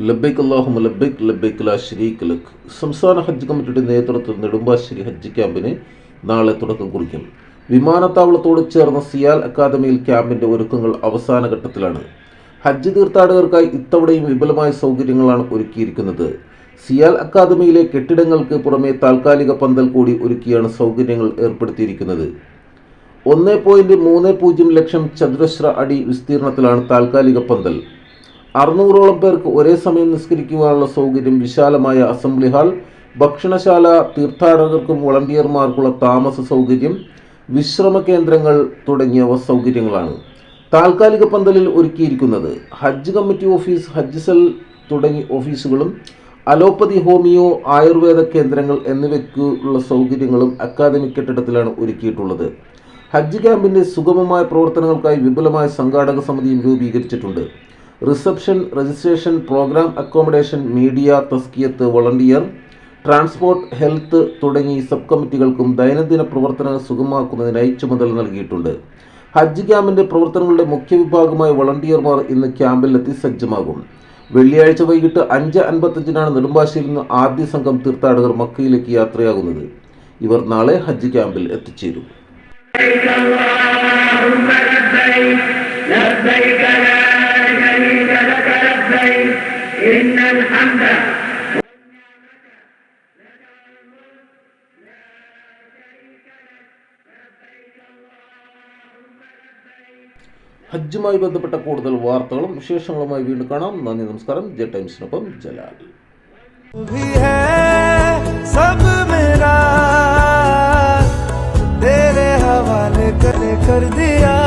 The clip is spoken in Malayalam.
ലബ്ബൈക് അല്ലാഹുമ്മ ലബ്ബൈക് ലബ്ബൈക് ലാ ശരീക ലക്. സംസ്ഥാന ഹജ്ജ് കമ്മിറ്റിയുടെ നേതൃത്വത്തിൽ നെടുമ്പാശ്ശേരി ഹജ്ജ് ക്യാമ്പിന് നാളെ തുടക്കം കുറിക്കും. വിമാനത്താവളത്തോട് ചേർന്ന സിയാൽ അക്കാദമിയിൽ ക്യാമ്പിന്റെ ഒരുക്കങ്ങൾ അവസാന ഘട്ടത്തിലാണ്. ഹജ്ജ് തീർത്ഥാടകർക്കായി ഇത്തവണയും വിപുലമായ സൗകര്യങ്ങളാണ് ഒരുക്കിയിരിക്കുന്നത്. സിയാൽ അക്കാദമിയിലെ കെട്ടിടങ്ങൾക്ക് പുറമെ താൽക്കാലിക പന്തൽ കൂടി ഒരുക്കിയാണ് സൗകര്യങ്ങൾ ഏർപ്പെടുത്തിയിരിക്കുന്നത്. 1.30 ലക്ഷം ചതുരശ്ര അടി വിസ്തീർണത്തിലാണ് താൽക്കാലിക പന്തൽ. 600ഓളം പേർക്ക് ഒരേ സമയം നിസ്കരിക്കുവാനുള്ള സൗകര്യം, വിശാലമായ അസംബ്ലി ഹാൾ, ഭക്ഷണശാല, തീർത്ഥാടകർക്കും വളണ്ടിയർമാർക്കുള്ള താമസ സൗകര്യം, വിശ്രമ കേന്ദ്രങ്ങൾ തുടങ്ങിയവ സൗകര്യങ്ങളാണ് താൽക്കാലിക പന്തലിൽ ഒരുക്കിയിരിക്കുന്നത്. ഹജ്ജ് കമ്മിറ്റി ഓഫീസ്, ഹജ്ജ് സെൽ തുടങ്ങിയ ഓഫീസുകളും അലോപ്പതി, ഹോമിയോ, ആയുർവേദ കേന്ദ്രങ്ങൾ എന്നിവയ്ക്കുള്ള സൗകര്യങ്ങളും അക്കാദമിക് കെട്ടിടത്തിലാണ് ഒരുക്കിയിട്ടുള്ളത്. ഹജ്ജ് ക്യാമ്പിന്റെ സുഗമമായ പ്രവർത്തനങ്ങൾക്കായി വിപുലമായ സംഘാടക സമിതിയും രൂപീകരിച്ചിട്ടുണ്ട്. Reception, registration, program accommodation, media, തസ്കിയത്ത്, വളണ്ടിയർ, ട്രാൻസ്പോർട്ട്, ഹെൽത്ത് തുടങ്ങി സബ് കമ്മിറ്റികൾക്കും ദൈനംദിന പ്രവർത്തനങ്ങൾ സുഗമമാക്കുന്നതിനായി ചുമതല നൽകിയിട്ടുണ്ട്. ഹജ്ജ് ക്യാമ്പിന്റെ പ്രവർത്തനങ്ങളുടെ മുഖ്യ വിഭാഗമായ വളണ്ടിയർമാർ ഇന്ന് ക്യാമ്പിലെത്തി സജ്ജമാകും. വെള്ളിയാഴ്ച വൈകിട്ട് 5:55 നെടുമ്പാശ്ശേരിയിൽ നിന്ന് ആദ്യ സംഘം തീർത്ഥാടകർ മക്കയിലേക്ക് യാത്രയാകുന്നത്. ഇവർ നാളെ ഹജ്ജ് ക്യാമ്പിൽ എത്തിച്ചേരും. ഹജ്ജുമായി ബന്ധപ്പെട്ട കൂടുതൽ വാർത്തകളും വിശേഷങ്ങളുമായി വീണ്ടും കാണാം. നന്ദി, നമസ്കാരം. ജെ ടൈംസിനൊപ്പം ജലാൽ. तेरे हवाले कर दिया।